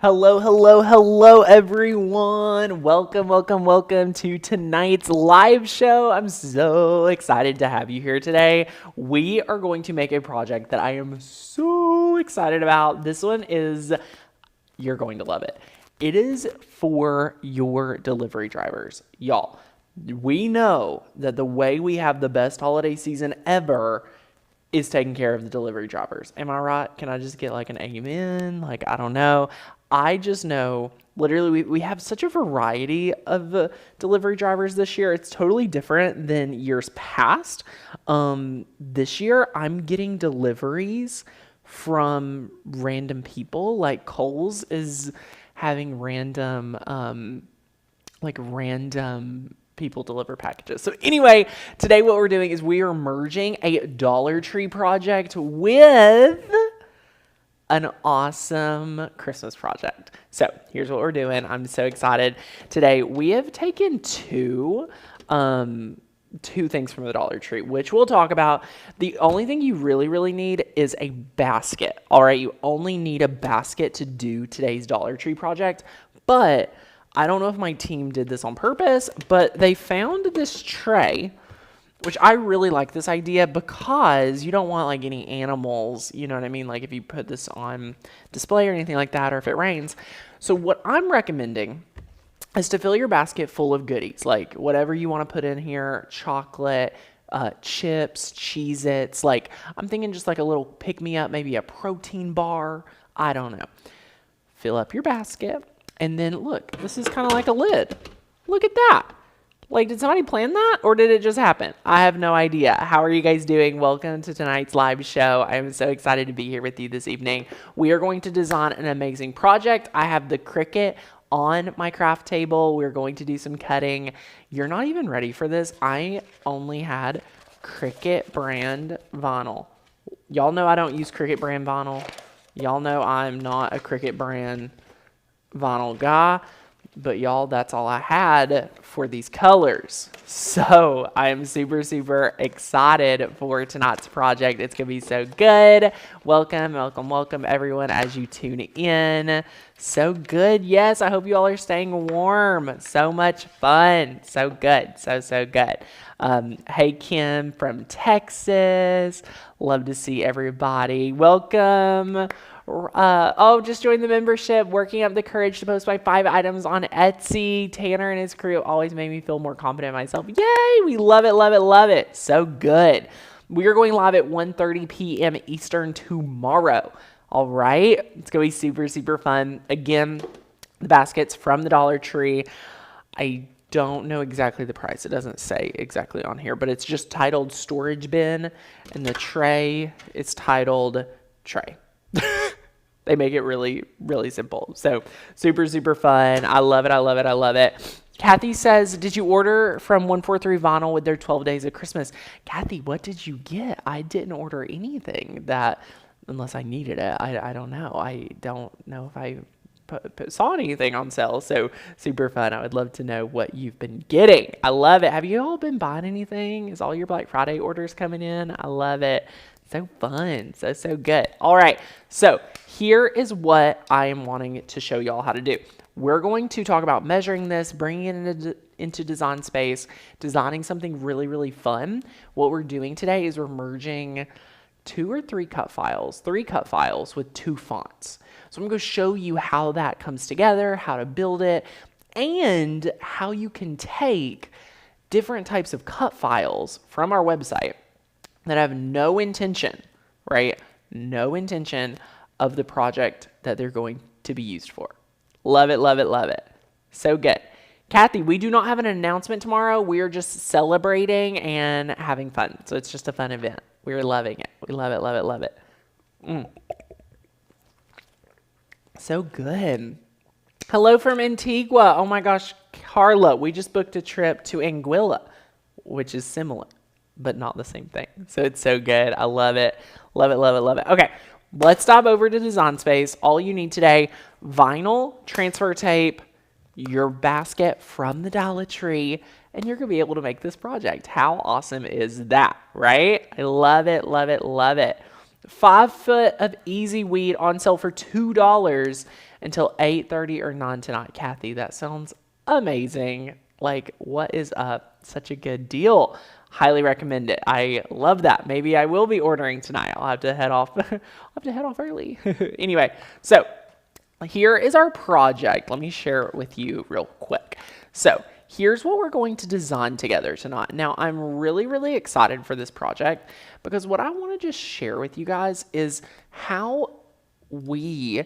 Hello, hello, hello, everyone. Welcome to tonight's live show. I'm so excited to have you here today. We are going to make a project that I am so excited about. This one is, you're going to love it. It is for your delivery drivers. Y'all, we know that the way we have the best holiday season ever is taking care of the delivery drivers. Am I right? Can I just get like an amen? Like, I don't know. I just know literally we have such a variety of delivery drivers this year. It's totally different than years past. This year I'm getting deliveries from random people. Like Kohl's is having random people deliver packages. So anyway, today what we're doing is we are merging a Dollar Tree project with an awesome Christmas project. So here's what we're doing. I'm so excited. Today we have taken two things from the Dollar Tree, which we'll talk about. The only thing you really need is a basket. All right, you only need a basket to do today's Dollar Tree project, but I don't know if my team did this on purpose, but they found this tray, which I really like this idea because you don't want like any animals, you know what I mean? Like if you put this on display or anything like that, or if it rains. So what I'm recommending is to fill your basket full of goodies, like whatever you want to put in here, chocolate, chips, Cheez-Its. Like I'm thinking just like a little pick-me-up, maybe a protein bar. I don't know. Fill up your basket. And then look, this is kind of like a lid. Look at that. Like, did somebody plan that or did it just happen? I have no idea. How are you guys doing? Welcome to tonight's live show. I am so excited to be here with you this evening. We are going to design an amazing project. I have the Cricut on my craft table. We're going to do some cutting. You're not even ready for this. I only had Cricut brand vinyl. Y'all know I don't use Cricut brand vinyl. Y'all know I'm not a Cricut brand vinyl guy, but y'all, that's all I had for these colors. So I am super excited for tonight's project. It's gonna be so good. Welcome everyone as you tune in. So good. Yes, I hope you all are staying warm. So much fun. So good. So good. Hey Kim from Texas, love to see everybody. Welcome. Just joined the membership, working up the courage to post my 5 items on Etsy. Tanner and his crew always made me feel more confident in myself. Yay! We love it. So good. We are going live at 1:30 p.m. Eastern tomorrow. All right. It's going to be super fun. Again, the baskets from the Dollar Tree. I don't know exactly the price. It doesn't say exactly on here, but it's just titled storage bin, and the tray is titled tray. They make it really simple. So super fun. I love it. Kathy says, did you order from 143 Vinyl with their 12 days of Christmas? Kathy, what did you get? I didn't order anything that, unless I needed it. I don't know. I don't know if I saw anything on sale. So super fun. I would love to know what you've been getting. I love it. Have you all been buying anything? Is all your Black Friday orders coming in? I love it. So fun. So good. All right. So here is what I am wanting to show y'all how to do. We're going to talk about measuring this, bringing it into Design Space, designing something really fun. What we're doing today is we're merging 2 or 3 cut files, 3 cut files with 2 fonts. So I'm going to show you how that comes together, how to build it, and how you can take different types of cut files from our website that have no intention, right? No intention of the project that they're going to be used for. Love it. So good. Kathy, we do not have an announcement tomorrow. We are just celebrating and having fun. So it's just a fun event. We're loving it. We love it. So good. Hello from Antigua. Oh my gosh, Carla, we just booked a trip to Anguilla, which is similar, but not the same thing. So it's so good. I love it. Love it. Okay, let's dive over to Design Space. All you need today, vinyl, transfer tape, your basket from the Dollar Tree, and you're going to be able to make this project. How awesome is that, right? I love it. 5 foot of easy weed on sale for $2. until 8:30 or 9 tonight. Kathy, that sounds amazing. Like, what is up? Such a good deal. Highly recommend it. I love that. Maybe I will be ordering tonight. I'll have to head off. I'll have to head off early. Anyway, so here is our project. Let me share it with you real quick. So here's what we're going to design together tonight. Now, I'm really, really excited for this project because what I want to just share with you guys is how we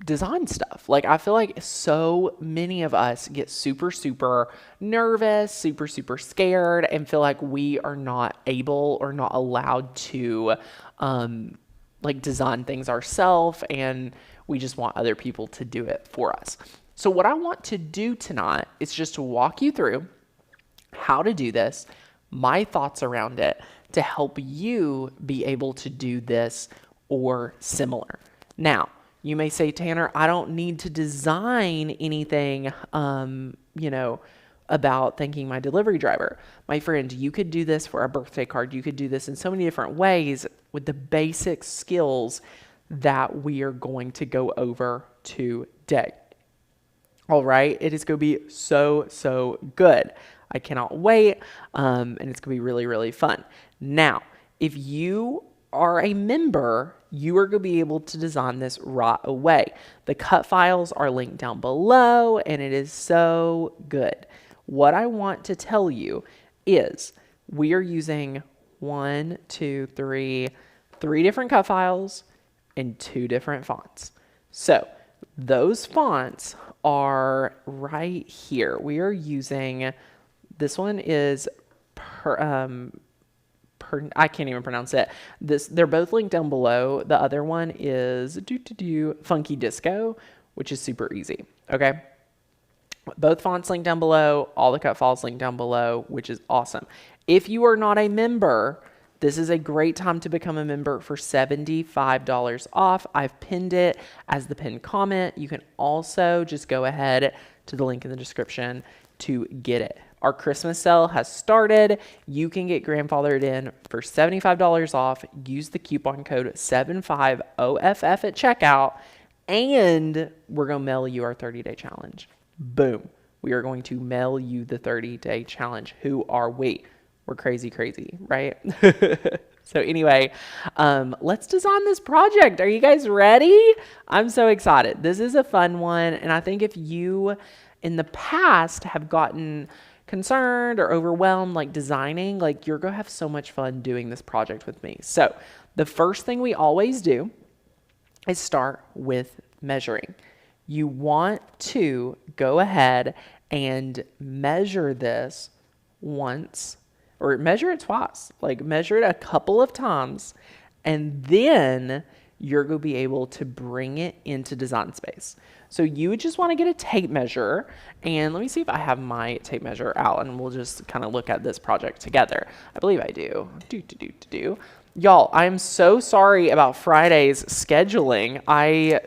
design stuff. Like, I feel like so many of us get super, super nervous, super, super scared, and feel like we are not able or not allowed to like design things ourselves, and we just want other people to do it for us. So what I want to do tonight is just to walk you through how to do this, my thoughts around it, to help you be able to do this or similar. Now, you may say, Tanner, I don't need to design anything, about thanking my delivery driver. My friend, you could do this for a birthday card. You could do this in so many different ways with the basic skills that we are going to go over today. All right, it is going to be so, so good. I cannot wait, and it's going to be really, really fun. Now, if you are a member, you are going to be able to design this right away. The cut files are linked down below, and it is so good. What I want to tell you is we are using three different cut files and 2 different fonts. So those fonts are right here. We are using, this one is I can't even pronounce it. They're both linked down below. The other one is Funky Disco, which is super easy. Okay. Both fonts linked down below. All the cut files linked down below, which is awesome. If you are not a member, this is a great time to become a member for $75 off. I've pinned it as the pinned comment. You can also just go ahead to the link in the description to get it. Our Christmas sale has started. You can get grandfathered in for $75 off. Use the coupon code 75OFF at checkout, and we're going to mail you our 30-day challenge. Boom. We are going to mail you the 30-day challenge. Who are we? We're crazy, right? So anyway, let's design this project. Are you guys ready? I'm so excited. This is a fun one, and I think if you in the past have gotten concerned or overwhelmed like designing, like you're gonna have so much fun doing this project with me. So the first thing we always do is start with measuring. You want to go ahead and measure this once, or measure it twice, like measure it a couple of times, and then you're going to be able to bring it into Design Space. So you would just want to get a tape measure, and let me see if I have my tape measure out, and we'll just kind of look at this project together. I believe I do. Y'all, I'm so sorry about Friday's scheduling. I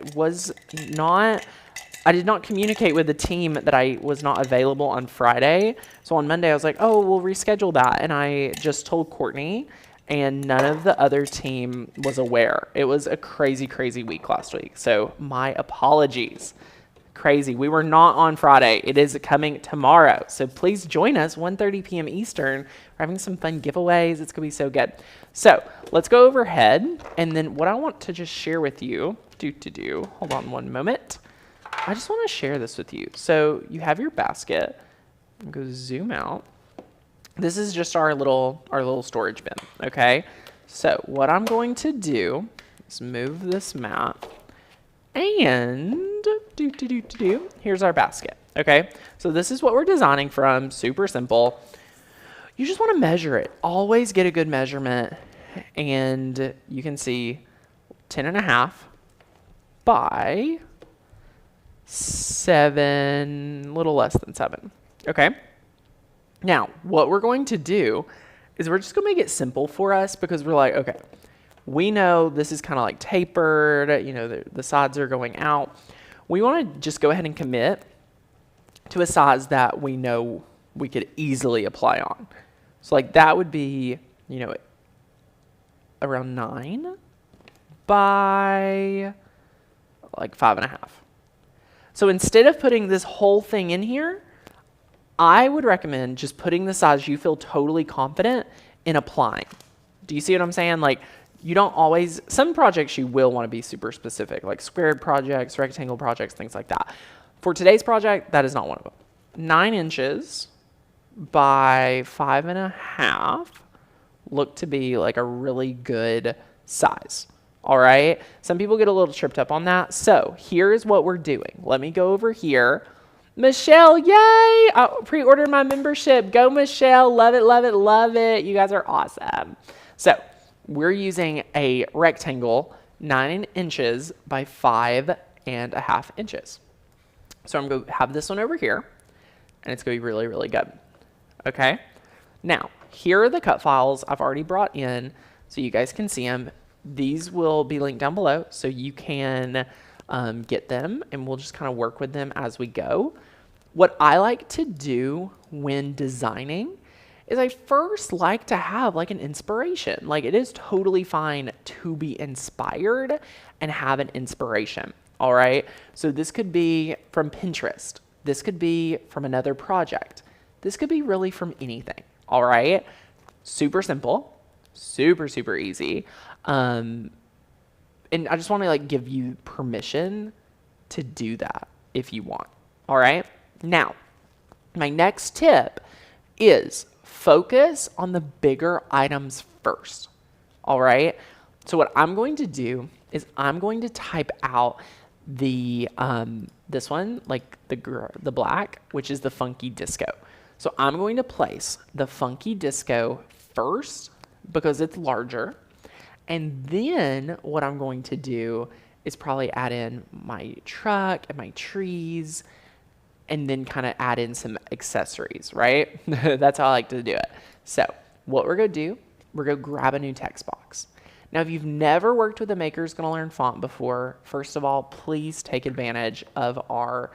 did not communicate with the team that I was not available on Friday. So on Monday, I was like, oh, we'll reschedule that. And I just told Courtney, and none of the other team was aware. It was a crazy, crazy week last week. So my apologies. Crazy. We were not on Friday. It is coming tomorrow. So please join us 1:30 p.m. Eastern. We're having some fun giveaways. It's going to be so good. So let's go overhead. And then what I want to just share with you, hold on one moment. I just want to share this with you. So you have your basket. I'm going to zoom out. This is just our little storage bin, okay? So what I'm going to do is move this mat, and here's our basket, okay? So this is what we're designing from, super simple. You just want to measure it. Always get a good measurement, and you can see 10.5 by 7, a little less than 7, okay? Now, what we're going to do is we're just going to make it simple for us, because we're like, okay, we know this is kind of like tapered, the sides are going out. We want to just go ahead and commit to a size that we know we could easily apply on. So like that would be, around 9 by like 5.5. So instead of putting this whole thing in here, I would recommend just putting the size you feel totally confident in applying. Do you see what I'm saying? Like, you don't always, some projects you will want to be super specific, like squared projects, rectangle projects, things like that. For today's project, that is not one of them. 9 inches by 5.5 look to be like a really good size. All right. Some people get a little tripped up on that. So here's what we're doing. Let me go over here. Michelle, yay! I pre-ordered my membership. Go, Michelle. Love it, love it, love it. You guys are awesome. So we're using a rectangle 9 inches by 5.5 inches. So I'm going to have this one over here, and it's going to be really, really good. Okay. Now, here are the cut files I've already brought in so you guys can see them. These will be linked down below so you can get them, and we'll just kind of work with them as we go. What I like to do when designing is I first like to have like an inspiration. Like, it is totally fine to be inspired and have an inspiration. All right. So this could be from Pinterest. This could be from another project. This could be really from anything. All right. Super simple, super, super easy. And I just want to like give you permission to do that if you want. All right. Now, my next tip is focus on the bigger items first. All right. So what I'm going to do is I'm going to type out the this one, like the black, which is the funky disco. So I'm going to place the funky disco first because it's larger. And then what I'm going to do is probably add in my truck and my trees, and then kind of add in some accessories, right? That's how I like to do it. So what we're going to do, we're going to grab a new text box. Now, if you've never worked with a Maker's Gonna Learn font before, first of all, please take advantage of our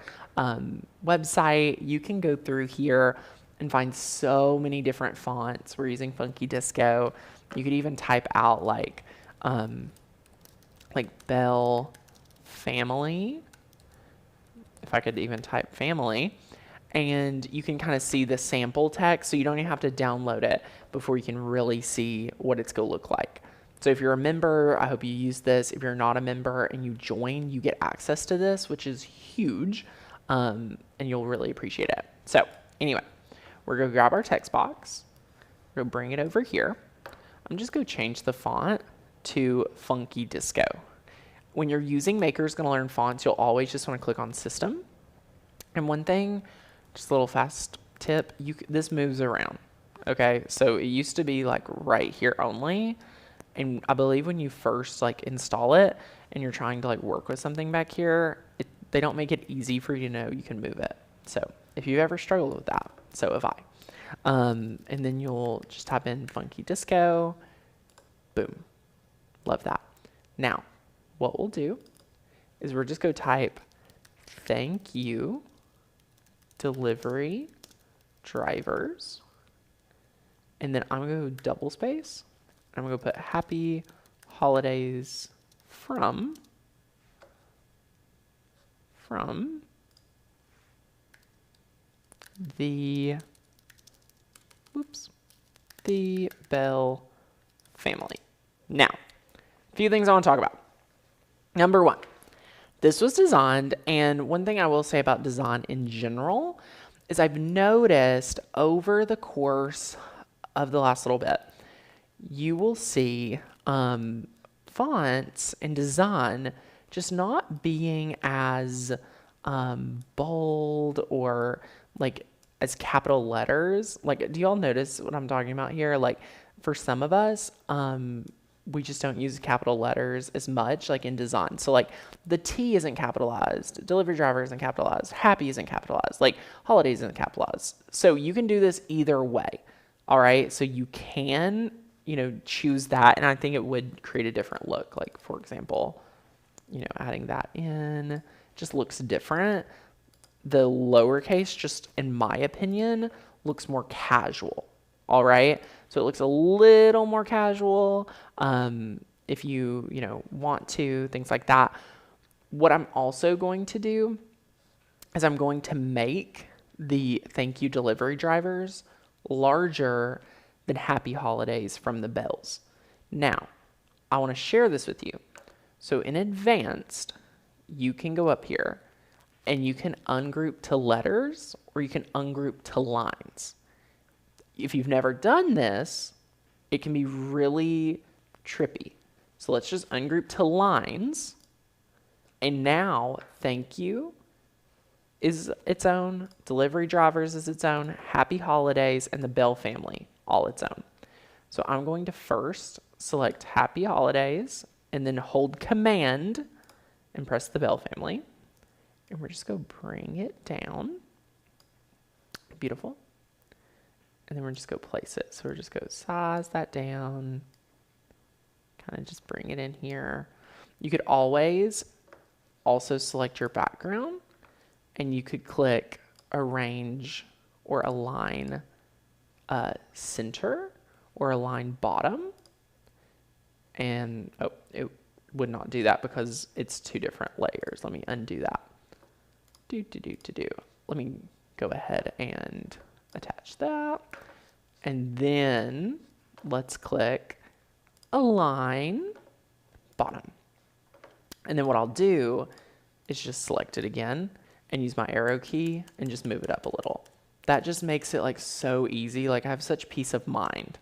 website. You can go through here and find so many different fonts. We're using Funky Disco. You could even type out like Bell Family, if I could even type family, and you can kind of see the sample text, so you don't even have to download it before you can really see what it's going to look like. So if you're a member, I hope you use this. If you're not a member and you join, you get access to this, which is huge, and you'll really appreciate it. So anyway, we're going to grab our text box. We're going to bring it over here. I'm just going to change the font to Funky Disco. When you're using Maker's Gonna Learn fonts, you'll always just want to click on System. And one thing, just a little fast tip, this moves around. Okay, so it used to be like right here only. And I believe when you first like install it and you're trying to like work with something back here, they don't make it easy for you to know you can move it. So if you've ever struggled with that, so have I. And then you'll just type in Funky Disco. Boom. Love that. Now, what we'll do is we're just going to type thank you delivery drivers. And then I'm going to go double space. I'm going to put happy holidays from the Bell family. Now, a few things I want to talk about. Number one, this was designed, and one thing I will say about design in general is I've noticed over the course of the last little bit, you will see fonts and design just not being as bold or like as capital letters. Like, do y'all notice what I'm talking about here? Like, for some of us, we just don't use capital letters as much, like in design. So like the T isn't capitalized, delivery driver isn't capitalized, happy isn't capitalized, like holidays isn't capitalized. So you can do this either way. All right. So you can, choose that. And I think it would create a different look. Like, for example, adding that in just looks different. The lowercase, just in my opinion, looks more casual. All right. So it looks a little more casual. If you want to, things like that. What I'm also going to do is I'm going to make the thank you delivery drivers larger than happy holidays from the bells. Now, I want to share this with you. So in advanced, you can go up here and you can ungroup to letters or you can ungroup to lines. If you've never done this, it can be really trippy. So let's just ungroup to lines. And now, thank you is its own, delivery drivers is its own, happy holidays, and the Bell family, all its own. So I'm going to first select happy holidays and then hold command and press the Bell family. And we're just going to bring it down. Beautiful. And then we're just going to place it. So we're just going to size that down, kind of just bring it in here. You could always also select your background and you could click arrange or align center or align bottom. And it would not do that because it's two different layers. Let me undo that. Let me go ahead and attach that. And then let's click align bottom. And then what I'll do is just select it again and use my arrow key and just move it up a little. That just makes it like so easy. Like I have such peace of mind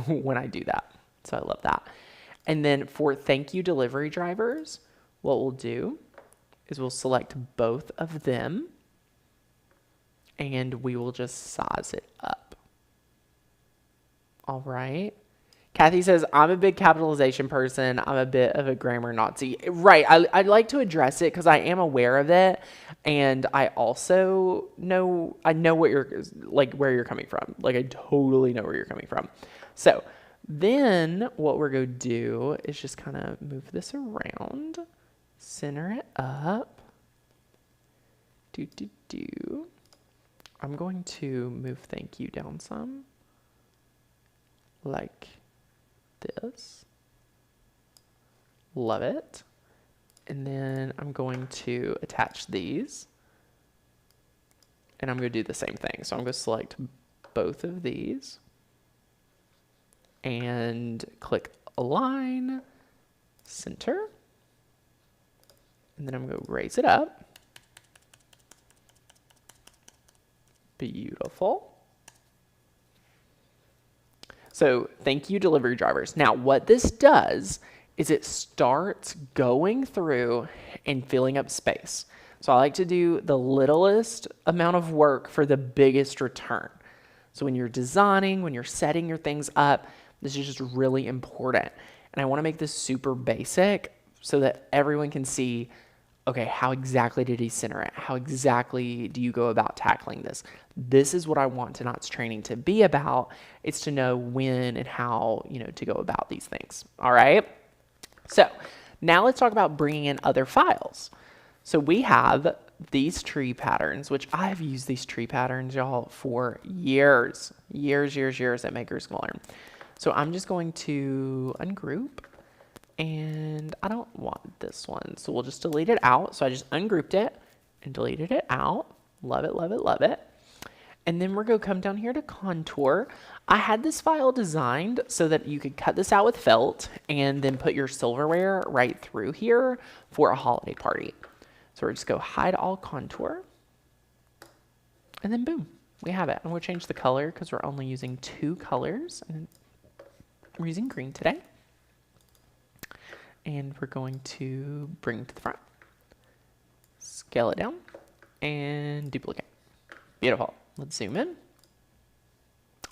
when I do that. So I love that. And then for thank you delivery drivers, what we'll do is we'll select both of them and we will just size it up. All right. Kathy says, I'm a big capitalization person. I'm a bit of a grammar Nazi. Right. I'd like to address it because I am aware of it. And I also know, what you're, like, where you're coming from. Like, I totally know where you're coming from. So then what we're going to do is just kind of move this around, center it up. I'm going to move thank you down some, like this. Love it. And then I'm going to attach these and I'm going to do the same thing. So I'm going to select both of these and click align center. And then I'm going to raise it up. Beautiful. So thank you, delivery drivers. Now, what this does is it starts going through and filling up space. So I like to do the littlest amount of work for the biggest return. So when you're designing, when you're setting your things up, this is just really important. And I want to make this super basic so that everyone can see, okay, how exactly did he center it? How exactly do you go about tackling this? This is what I want tonight's training to be about. It's to know when and how, to go about these things. All right. So now let's talk about bringing in other files. So we have these tree patterns, which I've used these tree patterns, y'all, for years at Maker's Learn. So I'm just going to ungroup. And I don't want this one, so we'll just delete it out. So I just ungrouped it and deleted it out. Love it, love it, love it. And then we're going to come down here to contour. I had this file designed so that you could cut this out with felt and then put your silverware right through here for a holiday party. So we're just going to hide all contour. And then boom, we have it. I'm going to change the color because we're only using 2 colors. And we're using green today. And we're going to bring it to the front, scale it down, and duplicate. Beautiful. Let's zoom in.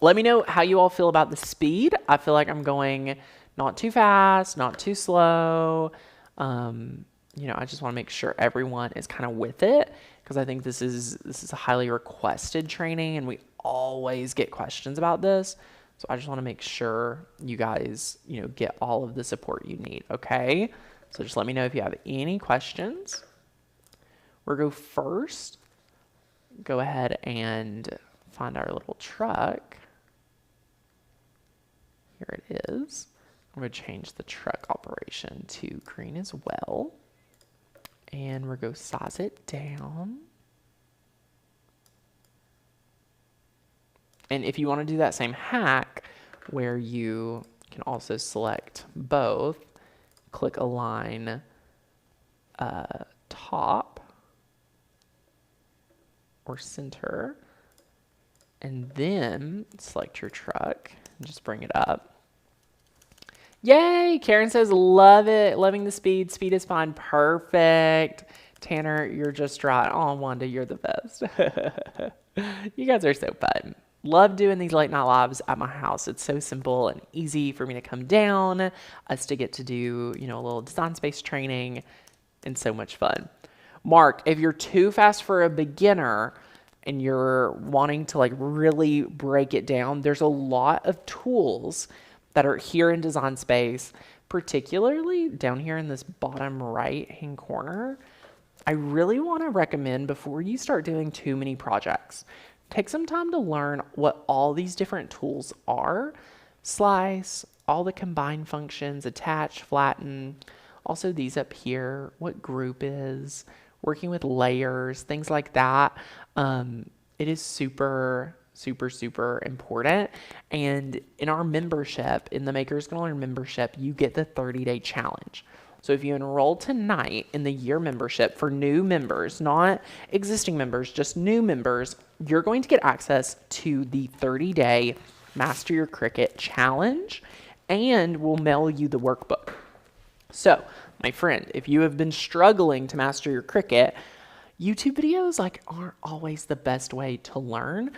Let me know how you all feel about the speed. I feel like I'm going not too fast, not too slow. I just want to make sure everyone is kind of with it because I think this is a highly requested training and we always get questions about this. So I just want to make sure you guys, get all of the support you need, okay? So just let me know if you have any questions. We're going to first go ahead and find our little truck. Here it is. I'm going to change the truck operation to green as well. And we're going to size it down. And if you want to do that same hack where you can also select both, click align top or center, and then select your truck and just bring it up. Yay! Karen says, love it. Loving the speed. Speed is fine. Perfect. Tanner, you're just right. Oh, Wanda, you're the best. You guys are so fun. Love doing these late night lives at my house. It's so simple and easy for me to come down, us to get to do, a little design space training, and so much fun. Mark, if you're too fast for a beginner and you're wanting to like really break it down, there's a lot of tools that are here in Design Space, particularly down here in this bottom right hand corner. I really want to recommend, before you start doing too many projects, take some time to learn what all these different tools are. Slice, all the combine functions, attach, flatten, also these up here, what group is, working with layers, things like that. It is super important. And in our membership, in the Makers Gonna Learn membership, you get the 30-day challenge. So if you enroll tonight in the year membership for new members, not existing members, just new members, you're going to get access to the 30-day Master Your Cricut challenge, and we'll mail you the workbook. So, my friend, if you have been struggling to master your Cricut, YouTube videos aren't always the best way to learn,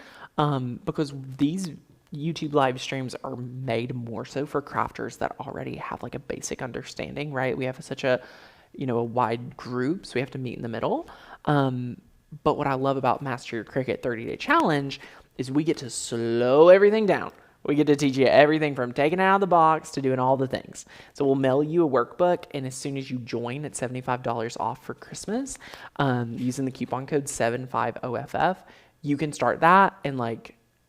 because these YouTube live streams are made more so for crafters that already have a basic understanding, right? We have such a wide group, so we have to meet in the middle. But what I love about Master Your Cricut 30-day challenge is we get to slow everything down. We get to teach you everything from taking it out of the box to doing all the things. So we'll mail you a workbook, and as soon as you join, it's $75 off for Christmas. Using the coupon code 75OFF, you can start that, and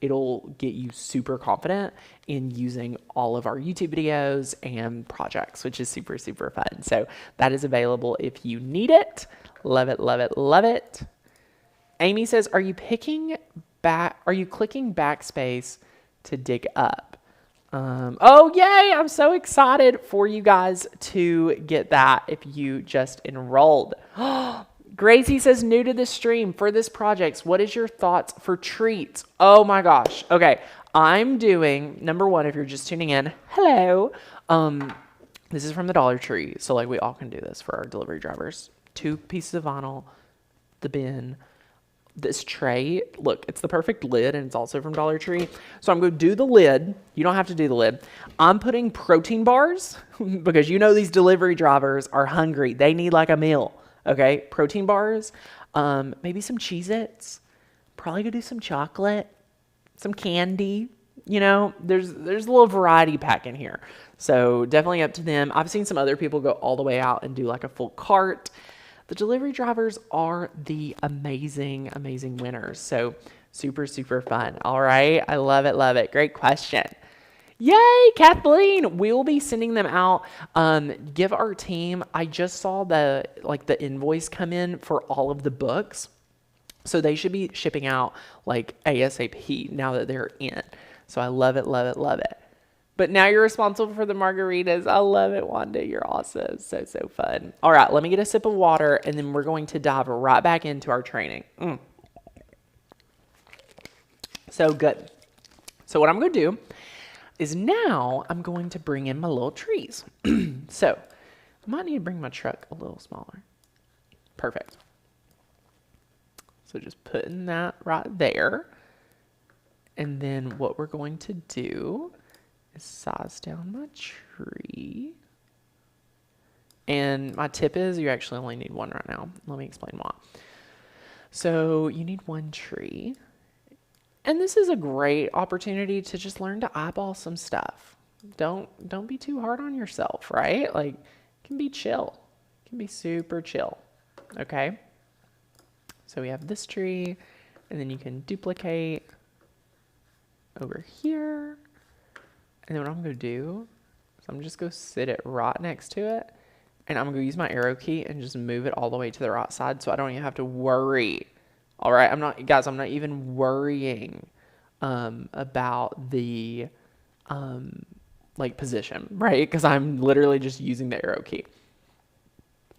it'll get you super confident in using all of our YouTube videos and projects, which is super fun. So that is available if you need it. Love it, love it, love it. Amy says, are you clicking backspace to dig up? Oh, yay. I'm so excited for you guys to get that if you just enrolled. Gracie says, new to the stream for this project, what is your thoughts for treats? Oh my gosh. Okay. I'm doing, number one, if you're just tuning in, hello. This is from the Dollar Tree. So we all can do this for our delivery drivers. 2 pieces of vinyl, the bin, this tray. Look, it's the perfect lid, and it's also from Dollar Tree. So I'm going to do the lid. You don't have to do the lid. I'm putting protein bars because these delivery drivers are hungry. They need a meal. Okay, protein bars, maybe some Cheez-Its, probably gonna do some chocolate, some candy. There's a little variety pack in here. So definitely up to them. I've seen some other people go all the way out and do a full cart. The delivery drivers are the amazing winners. So super fun. All right, I love it, love it. Great question. Yay, Kathleen. We'll be sending them out. Give our team, I just saw the invoice come in for all of the books. So they should be shipping out ASAP now that they're in. So I love it, love it, love it. But now you're responsible for the margaritas. I love it, Wanda. You're awesome. So fun. All right, let me get a sip of water, and then we're going to dive right back into our training. So good. So what I'm going to do is now I'm going to bring in my little trees. So I might need to bring my truck a little smaller. Perfect. So just putting that right there. And then what we're going to do is size down my tree. And my tip is you actually only need one right now. Let me explain why. So you need one tree. And this is a great opportunity to just learn to eyeball some stuff. Don't be too hard on yourself, right? It can be chill. It can be super chill. Okay? So we have this tree, and then you can duplicate over here. And then what I'm going to do is I'm just going to sit it right next to it, and I'm going to use my arrow key and just move it all the way to the right side so I don't even have to worry. All right, I'm not even worrying about the like position, right? Because I'm literally just using the arrow key.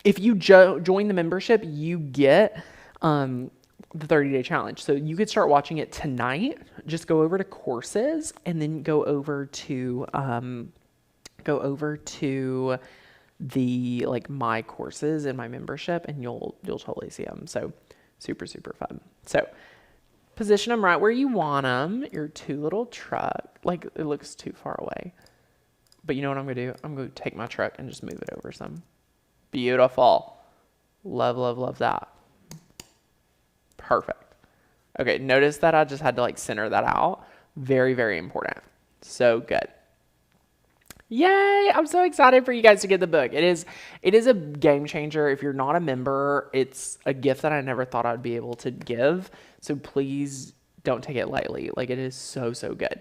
If you join the membership, you get the 30-day challenge. So you could start watching it tonight. Just go over to courses and then go over to the like my courses and my membership, and you'll totally see them. So super fun. So position them right where you want them. Your two little truck, like it looks too far away, but you know what I'm gonna do? I'm gonna take my truck and just move it over some. Beautiful. Love that. Perfect. Okay, notice that I just had to like center that out. Very important. So good. Yay! I'm so excited for you guys to get the book. It is a game changer. If you're not a member, it's a gift that I never thought I'd be able to give. So please don't take it lightly. Like, it is so good.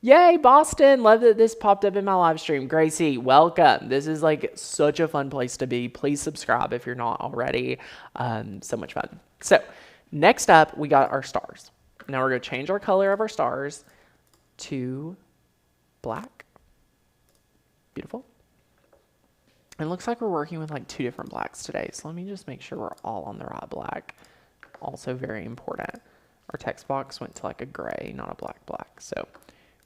Yay, Boston. Love that this popped up in my live stream. Gracie, welcome. This is like such a fun place to be. Please subscribe if you're not already. So much fun. So next up, we got our stars. Now we're going to change our color of our stars to black. Beautiful. It looks like we're working with like 2 different blacks today. So let me just make sure we're all on the right black. Also very important. Our text box went to like a gray, not a black. So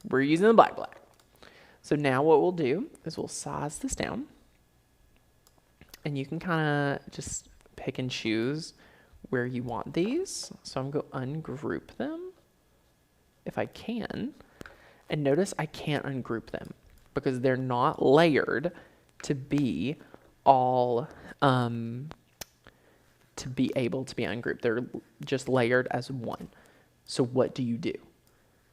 we're using the black. So now what we'll do is we'll size this down. And you can kind of just pick and choose where you want these. So I'm going to ungroup them if I can. And notice I can't ungroup them because they're not layered to be all, to be able to be ungrouped. They're just layered as one. So what do you do?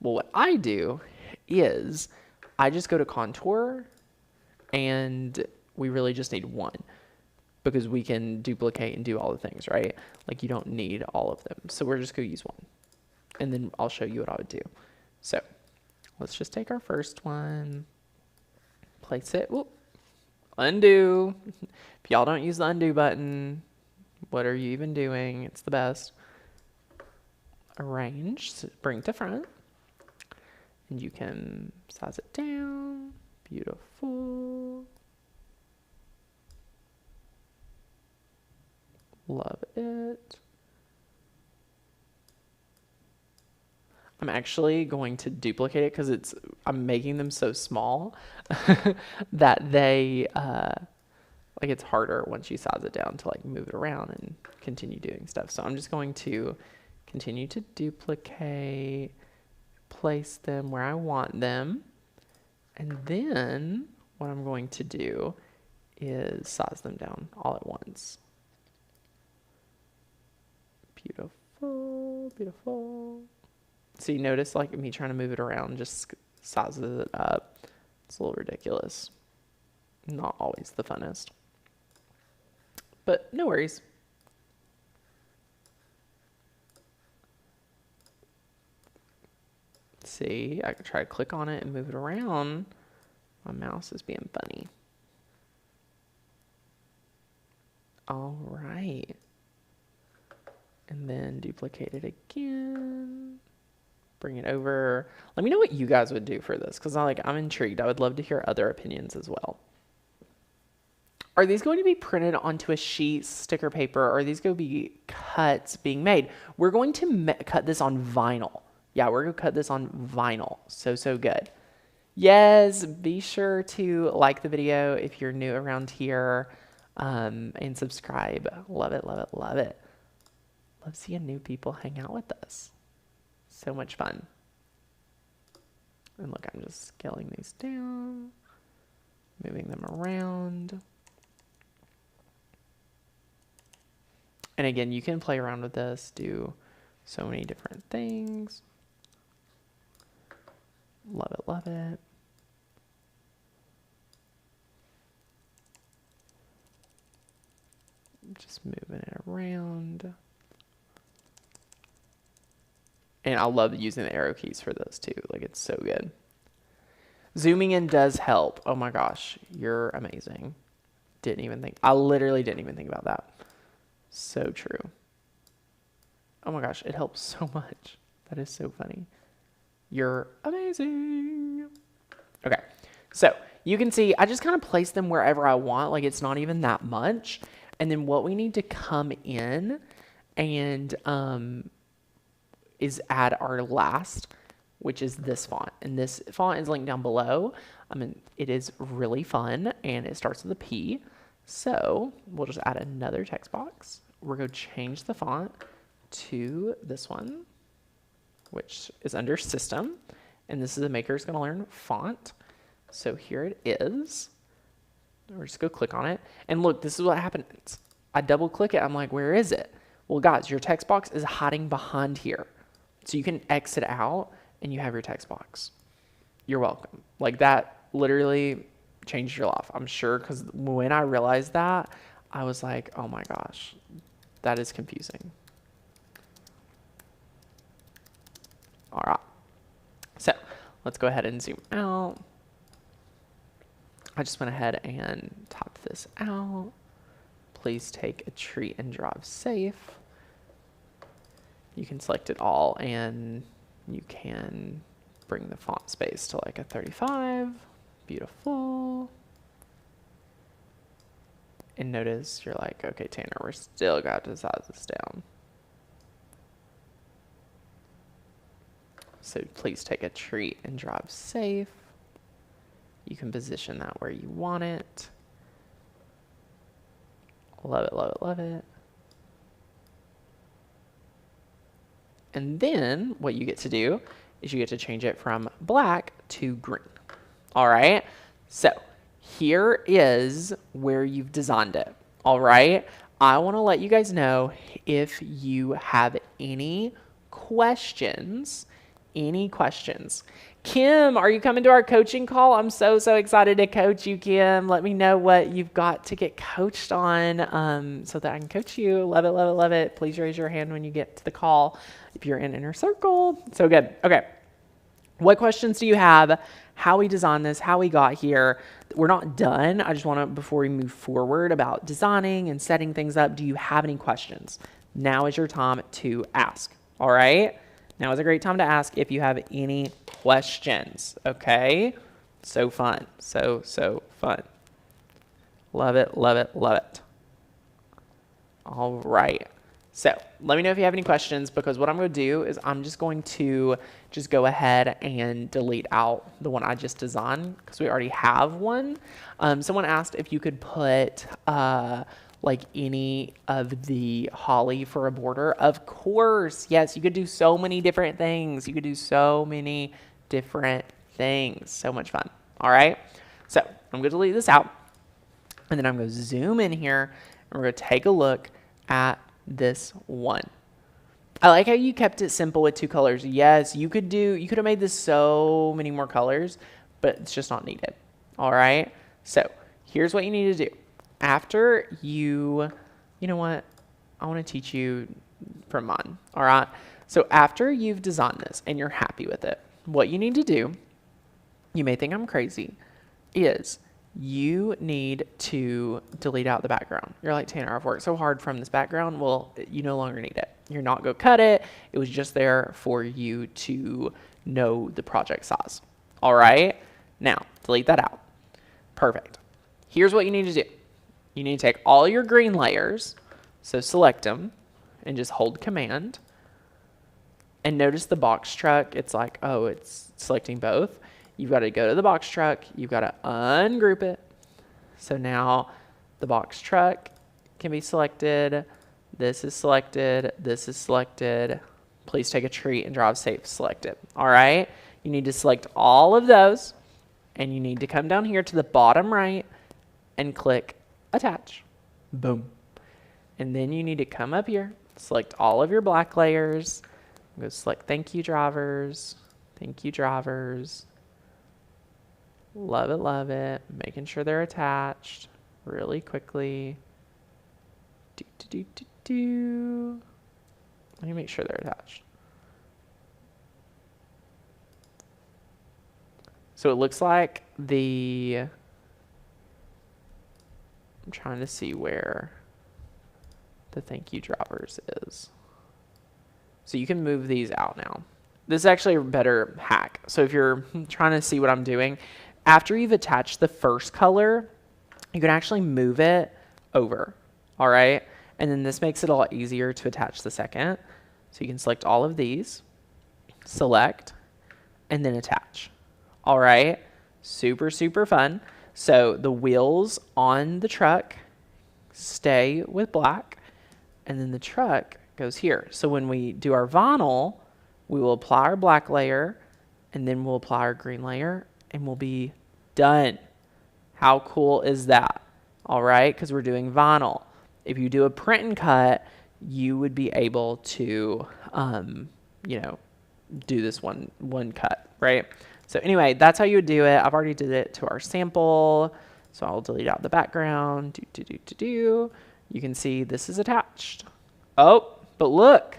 Well, what I do is I just go to contour, and we really just need one because we can duplicate and do all the things, right? Like, you don't need all of them. So we're just going to use one, and then I'll show you what I would do. So let's just take our first one, place it, whoop, undo. If y'all don't use the undo button, what are you even doing? It's the best. Arrange, so bring to front. And you can size it down. Beautiful. Love it. I'm actually going to duplicate it because I'm making them so small that they, like, it's harder once you size it down to like move it around and continue doing stuff. So I'm just going to continue to duplicate, place them where I want them, and then what I'm going to do is size them down all at once. Beautiful. So you notice, like, me trying to move it around just sizes it up. It's a little ridiculous. Not always the funnest, but no worries. See, I could try to click on it and move it around. My mouse is being funny. All right. And then duplicate it again. Bring it over. Let me know what you guys would do for this, because I'm intrigued. I would love to hear other opinions as well. Are these going to be printed onto a sheet, sticker paper, or are these going to be cuts being made? We're going to cut this on vinyl. Yeah, we're going to cut this on vinyl. So good. Yes, be sure to like the video if you're new around here, and subscribe. Love it. Love seeing new people hang out with us. So much fun. And look, I'm just scaling these down, moving them around. And again, you can play around with this, do so many different things. Love it. Just moving it around. And I love using the arrow keys for this too. Like, it's so good. Zooming in does help. Oh my gosh, you're amazing. I literally didn't even think about that. So true. Oh my gosh, it helps so much. That is so funny. You're amazing. Okay, so you can see I just kind of place them wherever I want. Like it's not even that much. And then what we need to come in and is add our last, which is this font. And this font is linked down below. I mean, it is really fun and it starts with a P. So we'll just add another text box. We're going to change the font to this one, which is under system. And this is the maker is going to learn font. So here it is. We're just going to click on it. And look, this is what happens. I double click it. I'm like, where is it? Well, guys, your text box is hiding behind here. So you can exit out and you have your text box. You're welcome. Like that literally changed your life, I'm sure, because when I realized that, I was like, oh my gosh, that is confusing. All right. So let's go ahead and zoom out. I just went ahead and typed this out. Please take a treat and drive safe. You can select it all and you can bring the font space to like a 35. Beautiful. And notice you're like, okay, Tanner, we're still got to size this down. So please take a treat and drive safe. You can position that where you want it. Love it, love it, love it. And then what you get to do is you get to change it from black to green. All right. So here is where you've designed it. All right. I want to let you guys know if you have any questions. Kim, are you coming to our coaching call? I'm so excited to coach you, Kim. Let me know what you've got to get coached on so that I can coach you. Love it, love it, love it. Please raise your hand when you get to the call if you're in Inner Circle. So good. Okay. What questions do you have? How we designed this, how we got here. We're not done. I just want to, before we move forward about designing and setting things up, do you have any questions? Now is your time to ask. All right. Now is a great time to ask if you have any questions, okay? So fun, so fun. Love it, love it, love it. All right. So let me know if you have any questions, because what I'm going to do is I'm just going to just go ahead and delete out the one I just designed because we already have one. Someone asked if you could put like any of the holly for a border. Of course, yes, you could do so many different things. You could do so many different things. So much fun. All right. So I'm going to delete this out, and then I'm going to zoom in here, and we're going to take a look at this one. I like how you kept it simple with 2 colors. Yes, you could have made this so many more colors, but it's just not needed. All right. So here's what you need to do. After you know what? I want to teach you from mine. All right. So after you've designed this and you're happy with it, what you need to do, you may think I'm crazy, is you need to delete out the background. You're like, Tanner, I've worked so hard from this background. Well, you no longer need it. You're not going to cut it. It was just there for you to know the project size. All right. Now, delete that out. Perfect. Here's what you need to do. You need to take all your green layers, so select them, and just hold Command. And notice the box truck, it's like, oh, it's selecting both. You've got to go to the box truck. You've got to ungroup it. So now the box truck can be selected. This is selected. This is selected. Please take a treat and drive safe. Select it. All right. You need to select all of those. And you need to come down here to the bottom right and click Attach. Boom. And then you need to come up here, select all of your black layers. Go select Thank You Drivers. Thank You Drivers. Love it, love it. Making sure they're attached really quickly. Let me make sure they're attached. So it looks like I'm trying to see where the Thank You Drivers is. So you can move these out now. this is actually a better hack. So if you're trying to see what I'm doing, after you've attached the first color, you can actually move it over, all right? And then this makes it a lot easier to attach the second. So you can select all of these, select, and then attach, all right? Super, super fun. So the wheels on the truck stay with black, and then the truck goes here. So when we do our vinyl, we will apply our black layer, and then we'll apply our green layer, and we'll be done. How cool is that? All right, because we're doing vinyl. If you do a print and cut, you would be able to, you know, do this one cut, right? So anyway, that's how you would do it. I've already did it to our sample, so I'll delete out the background. You can see this is attached. Oh, but look.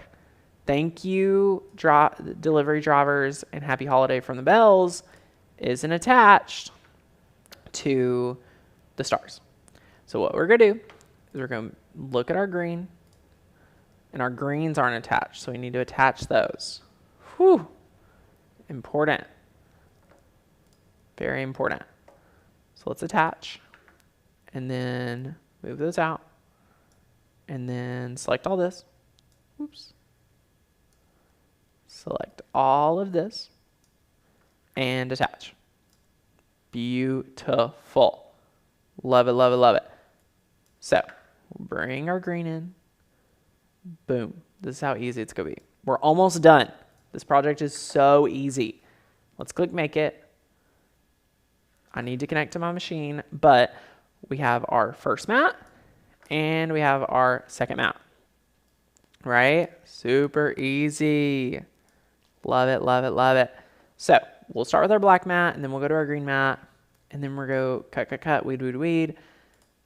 Thank you, delivery drivers, and happy holiday from the bells isn't attached to the stars. So what we're going to do is we're going to look at our green, and our greens aren't attached, so we need to attach those. Whew. Important. Very important. So let's attach, and then move those out, and then select all this. Oops. Select all of this and attach. Beautiful. Love it, love it, love it. So bring our green in. Boom. This is how easy it's going to be. We're almost done. This project is so easy. Let's click make it. I need to connect to my machine, but we have our first mat and we have our second mat. Right? Super easy. Love it, love it, love it. So we'll start with our black mat, and then we'll go to our green mat, and then we'll go cut, cut, cut, weed, weed, weed.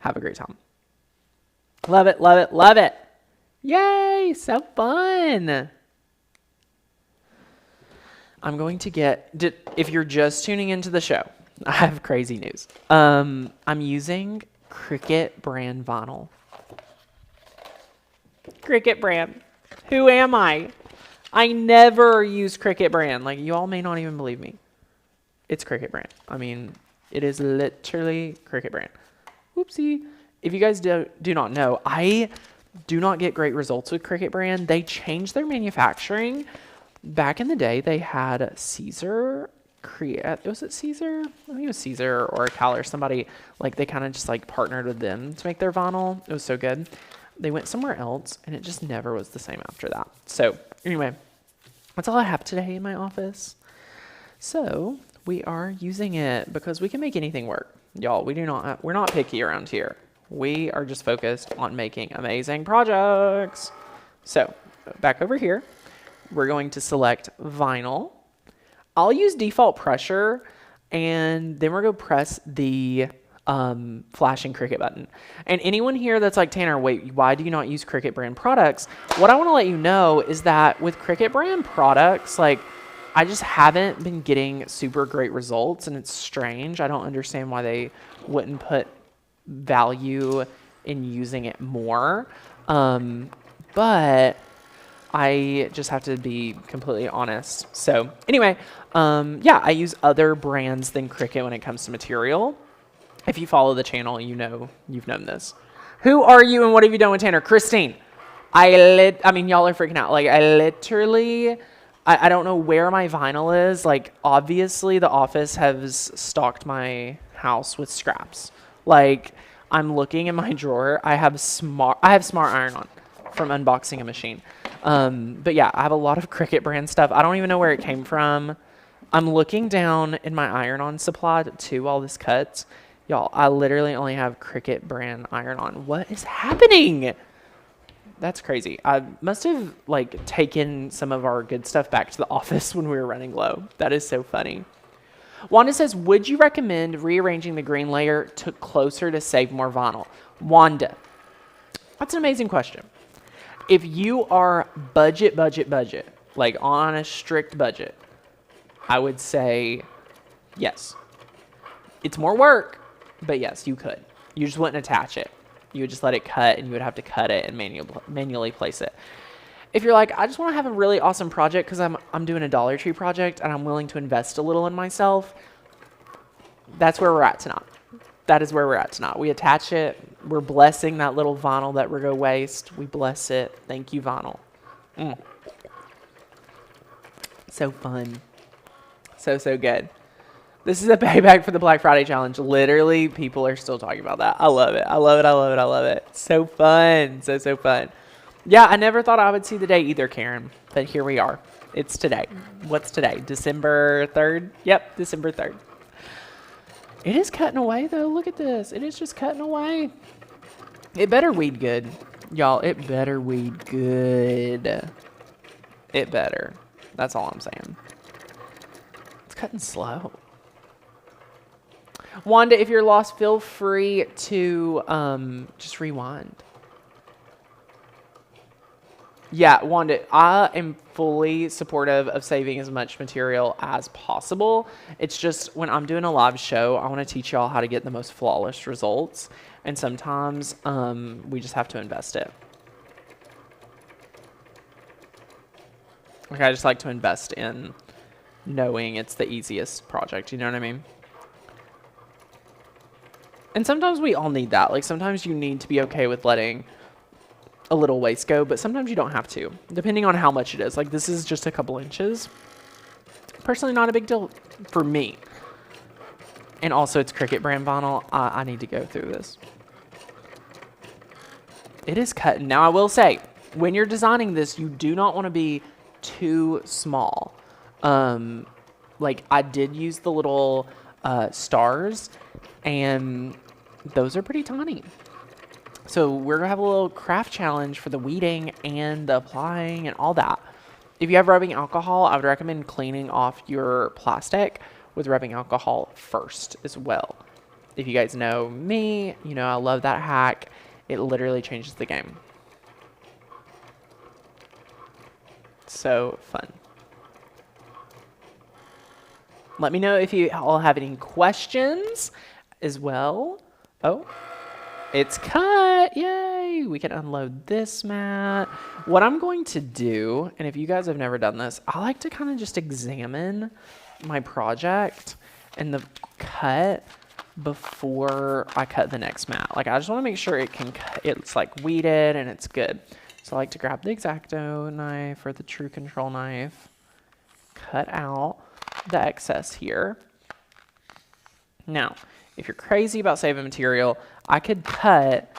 Have a great time. Love it, love it, love it. Yay, so fun. I'm going to if you're just tuning into the show, I have crazy news. I'm using Cricut brand vinyl. Cricut brand. Who am I? I never use Cricut brand. Like, you all may not even believe me. It's Cricut brand. I mean, it is literally Cricut brand. Whoopsie. If you guys do not know, I do not get great results with Cricut brand. They changed their manufacturing. Back in the day, they had Caesar create. Was it Caesar? I think it was Caesar or Cal or somebody. Like, they kind of just like partnered with them to make their vinyl. It was so good. They went somewhere else, and it just never was the same after that. So anyway, that's all I have today in my office. So we are using it because we can make anything work. Y'all, we're not picky around here. We are just focused on making amazing projects. So back over here, we're going to select vinyl. I'll use default pressure, and then we're going to press the flashing Cricut button. And anyone here that's like, Tanner, wait, why do you not use Cricut brand products? What I want to let you know is that with Cricut brand products, like, I just haven't been getting super great results, and it's strange. I don't understand why they wouldn't put value in using it more. But I just have to be completely honest. So anyway, yeah, I use other brands than Cricut when it comes to material. If you follow the channel, you know, you've known this. Who are you and what have you done with Tanner? Christine. I mean, y'all are freaking out. Like, I literally, I don't know where my vinyl is. Like, obviously the office has stocked my house with scraps. Like, I'm looking in my drawer. I have smart iron on from unboxing a machine. But yeah, I have a lot of Cricut brand stuff. I don't even know where it came from. I'm looking down in my iron-on supply too while this cuts. Y'all, I literally only have Cricut brand iron-on. What is happening? That's crazy. I must have like taken some of our good stuff back to the office when we were running low. That is so funny. Wanda says, would you recommend rearranging the green layer to closer to save more vinyl? Wanda, that's an amazing question. If you are budget, like on a strict budget, I would say yes. It's more work, but yes, you could. You just wouldn't attach it. You would just let it cut, and you would have to cut it and manually place it. if you're like, I just want to have a really awesome project because I'm doing a Dollar Tree project and I'm willing to invest a little in myself, that's where we're at tonight. That is where we're at tonight. We attach it. We're blessing that little vinyl that we're going to waste. We bless it. Thank you, vinyl. So fun. So good. This is a payback for the Black Friday challenge. Literally, people are still talking about that. I love it. I love it. I love it. I love it. So fun. So fun. Yeah, I never thought I would see the day either, Karen. But here we are. It's today. What's today? December 3rd? Yep, December 3rd. It is cutting away, though. Look at this. It is just cutting away. It better weed good. Y'all, it better weed good. It better. That's all I'm saying. It's cutting slow. Wanda, if you're lost, feel free to just rewind. Yeah, Wanda, I am fully supportive of saving as much material as possible. It's just when I'm doing a live show, I want to teach y'all how to get the most flawless results. And sometimes we just have to invest it. Like, I just like to invest in knowing it's the easiest project. You know what I mean? And sometimes we all need that. Like, sometimes you need to be okay with letting a little waste go, but sometimes you don't have to, depending on how much it is. Like, this is just a couple inches. Personally, not a big deal for me. And also, it's Cricut brand vinyl. I need to go through this. It is cutting. Now, I will say, when you're designing this, you do not want to be too small. Like, I did use the little stars, and those are pretty tiny. So we're going to have a little craft challenge for the weeding and the applying and all that. If you have rubbing alcohol, I would recommend cleaning off your plastic with rubbing alcohol first as well. If you guys know me, you know I love that hack. It literally changes the game. So fun. Let me know if you all have any questions as well. Oh. It's cut. Yay. We can unload this mat. What I'm going to do, and if you guys have never done this, I like to kind of just examine my project and the cut before I cut the next mat. Like, I just want to make sure it's like weeded and it's good. So I like to grab the X-Acto knife or the True Control knife, cut out the excess here. Now, if you're crazy about saving material, I could cut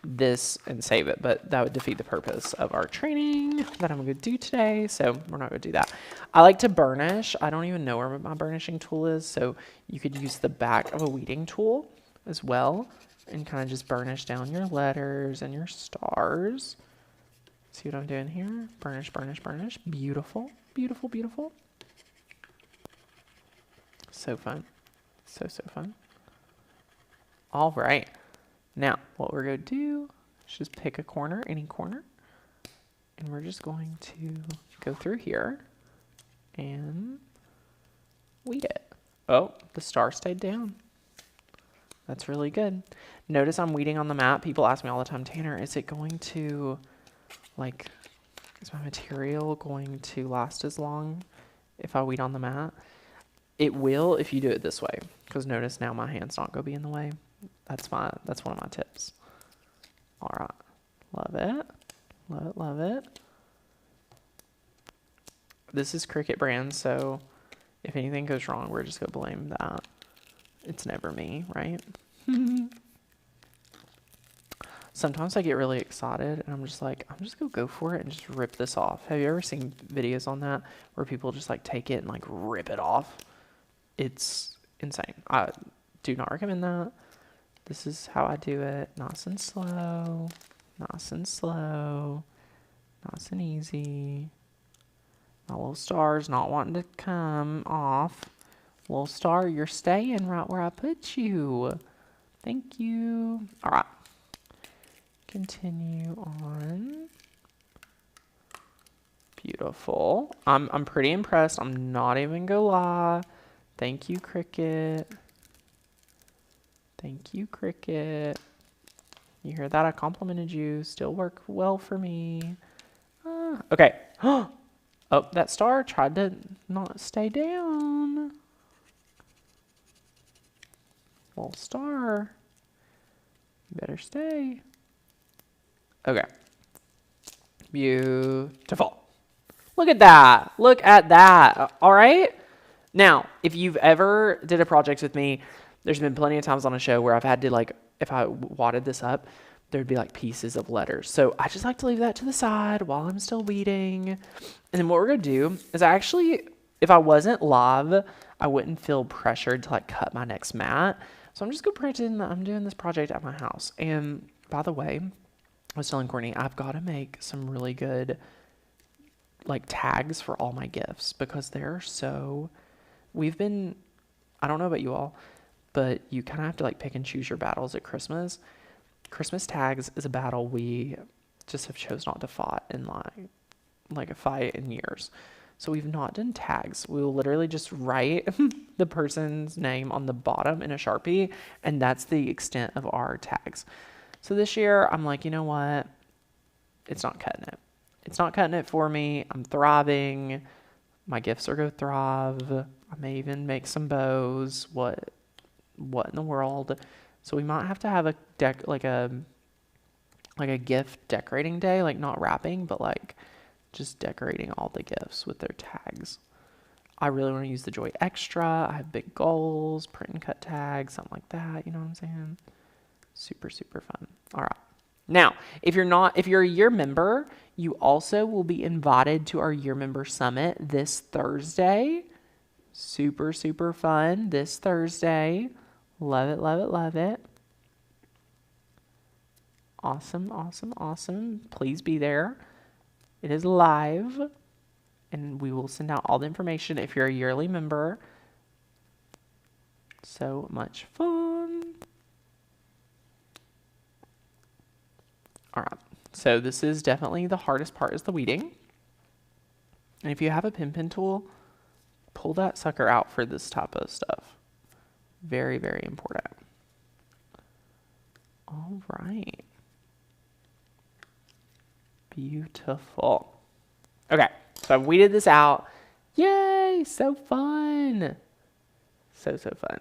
this and save it, but that would defeat the purpose of our training that I'm going to do today, so we're not going to do that. I like to burnish. I don't even know where my burnishing tool is, so you could use the back of a weeding tool as well and kind of just burnish down your letters and your stars. See what I'm doing here? Burnish, burnish, burnish. Beautiful, beautiful, beautiful. So fun. So fun. All right. Now, what we're going to do is just pick a corner, any corner, and we're just going to go through here and weed it. Oh, the star stayed down. That's really good. Notice I'm weeding on the mat. People ask me all the time, Tanner, is it going to, like, is my material going to last as long if I weed on the mat? It will if you do it this way, because notice now my hand's not going to be in the way. That's one of my tips. All right. Love it. Love it, love it. This is Cricut brand, so if anything goes wrong, we're just going to blame that. It's never me, right? Sometimes I get really excited, and I'm just like, I'm just going to go for it and just rip this off. Have you ever seen videos on that where people just, like, take it and, like, rip it off? It's insane. I do not recommend that. This is how I do it. Nice and slow. Nice and slow. Nice and easy. My little star's not wanting to come off. Little star, you're staying right where I put you. Thank you. All right. Continue on. Beautiful. I'm pretty impressed. I'm not even gonna lie. Thank you, Cricut. Thank you, Cricut. You hear that? I complimented you. Still work well for me. Okay. Oh, that star tried to not stay down. Little star. You better stay. Okay. Beautiful. Look at that. Look at that. All right. Now, if you've ever did a project with me, there's been plenty of times on a show where I've had to, like, if I wadded this up, there'd be like pieces of letters. So I just like to leave that to the side while I'm still weeding. And then what we're going to do is if I wasn't live, I wouldn't feel pressured to like cut my next mat. So I'm just going to pretend that I'm doing this project at my house. And by the way, I was telling Courtney, I've got to make some really good like tags for all my gifts because they're so, I don't know about you all, but you kind of have to like pick and choose your battles at Christmas. Christmas tags is a battle we just have chose not to fight in like a fight in years. So we've not done tags. We will literally just write the person's name on the bottom in a Sharpie, and that's the extent of our tags. So this year, I'm like, you know what? It's not cutting it. It's not cutting it for me. I'm thriving. My gifts are going to thrive. I may even make some bows. What in the world? So we might have to have like a gift decorating day, like not wrapping, but like just decorating all the gifts with their tags. I really want to use the Joy Extra. I have big goals, print and cut tags, something like that. You know what I'm saying? Super, super fun. All right. Now, if you're a year member, you also will be invited to our year member summit this Thursday. Super, super fun this Thursday. Love it, love it, love it. Awesome, awesome, awesome. Please be there. It is live, and we will send out all the information if you're a yearly member. So much fun. All right, so this is definitely the hardest part is the weeding. And if you have a pin tool, pull that sucker out for this type of stuff. Very, very important. All right. Beautiful. Okay, so I've weeded this out. Yay, so fun. So fun.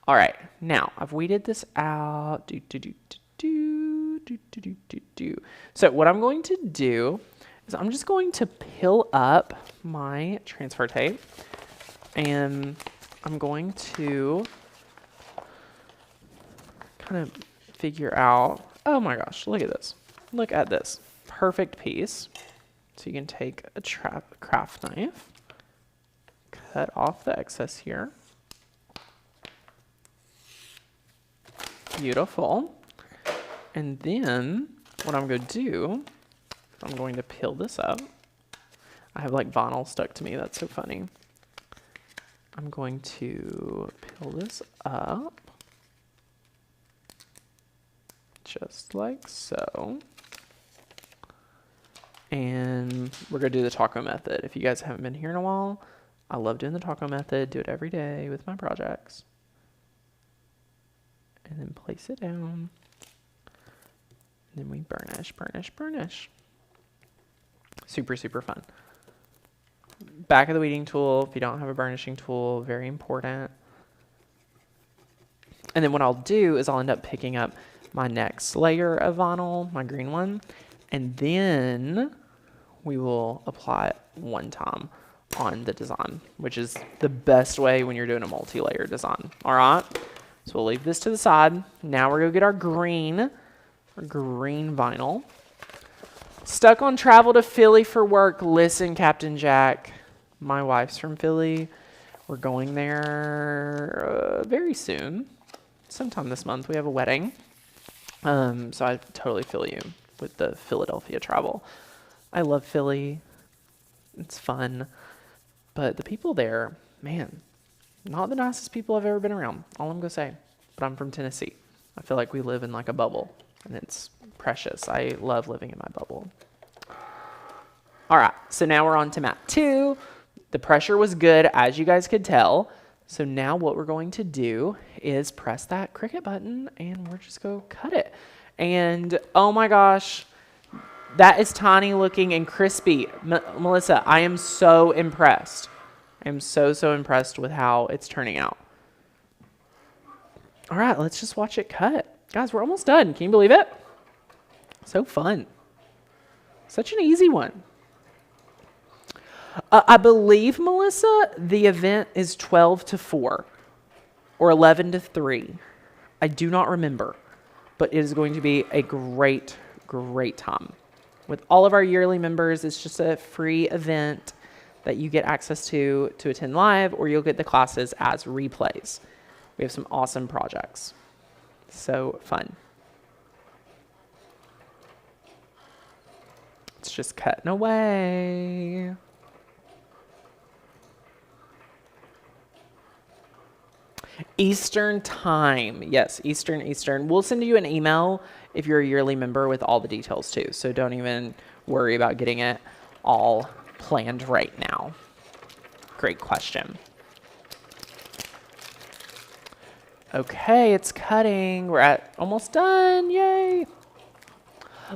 All right, now I've weeded this out. So what I'm going to do is I'm just going to pill up my transfer tape, and I'm going to kind of figure out, oh my gosh, look at this. Look at this. Perfect piece. So you can take a craft knife, cut off the excess here. Beautiful. And then what I'm going to do, I'm going to peel this up. I have like vinyl stuck to me. That's so funny. I'm going to peel this up. Just like so. And we're going to do the taco method. If you guys haven't been here in a while, I love doing the taco method. Do it every day with my projects. And then place it down. And then we burnish, burnish, burnish. Super, super fun. Back of the weeding tool, if you don't have a burnishing tool, very important. And then what I'll do is I'll end up picking up my next layer of vinyl, my green one, and then we will apply it one time on the design, which is the best way when you're doing a multi-layer design. All right, so we'll leave this to the side. Now we're gonna get our green vinyl. Stuck on travel to Philly for work. Listen, Captain Jack, my wife's from Philly. We're going there very soon. Sometime this month. We have a wedding. So I totally feel you with the Philadelphia travel. I love Philly. It's fun. But the people there, man, not the nicest people I've ever been around. All I'm going to say. But I'm from Tennessee. I feel like we live in like a bubble. And it's precious. I love living in my bubble. All right. So now we're on to mat 2. The pressure was good, as you guys could tell. So now what we're going to do is press that Cricut button and we're just going to cut it. And oh my gosh, That is tiny looking and crispy. Melissa, I am so impressed. I am so, so impressed with how it's turning out. All right, let's just watch it cut. Guys, we're almost done. Can you believe it? So fun. Such an easy one. I believe, Melissa, the event is 12 to 4 or 11 to 3. I do not remember, but it is going to be a great, great time. With all of our yearly members, it's just a free event that you get access to attend live, or you'll get the classes as replays. We have some awesome projects. So fun. It's just cutting away. Eastern time. Yes, Eastern. We'll send you an email if you're a yearly member with all the details too. So don't even worry about getting it all planned right now. Great question. Okay, it's cutting. We're at almost done. Yay.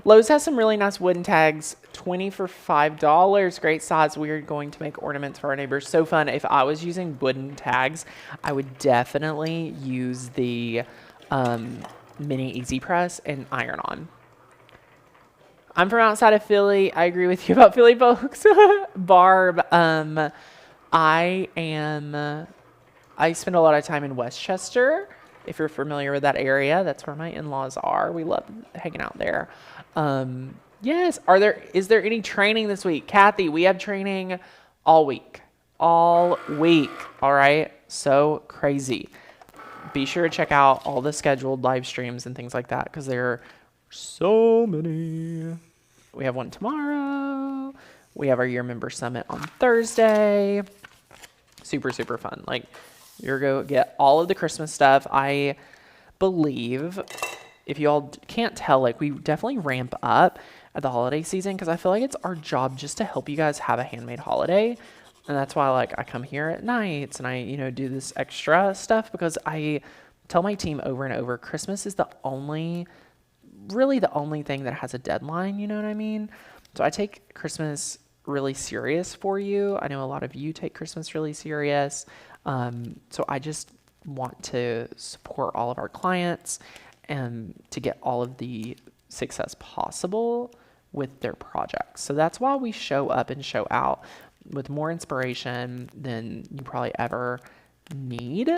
Lowe's has some really nice wooden tags. 20 for $5. Great size. We are going to make ornaments for our neighbors. So fun. If I was using wooden tags, I would definitely use the mini Easy Press and iron on. I'm from outside of Philly. I agree with you about Philly folks. Barb, I spend a lot of time in Westchester. If you're familiar with that area, that's where my in-laws are. We love hanging out there. Yes. Is there any training this week? Kathy, we have training all week. All week. All right. So crazy. Be sure to check out all the scheduled live streams and things like that, because there are so many. We have one tomorrow. We have our year member summit on Thursday. Super, super fun. Like, you're going to get all of the Christmas stuff. I believe, if you all can't tell, like, we definitely ramp up at the holiday season, because I feel like it's our job just to help you guys have a handmade holiday. And that's why, like, I come here at nights and I, do this extra stuff, because I tell my team over and over, Christmas is really the only thing that has a deadline, you know what I mean? So I take Christmas really serious for you. I know a lot of you take Christmas really serious. So I just want to support all of our clients and to get all of the success possible with their projects. So that's why we show up and show out with more inspiration than you probably ever need.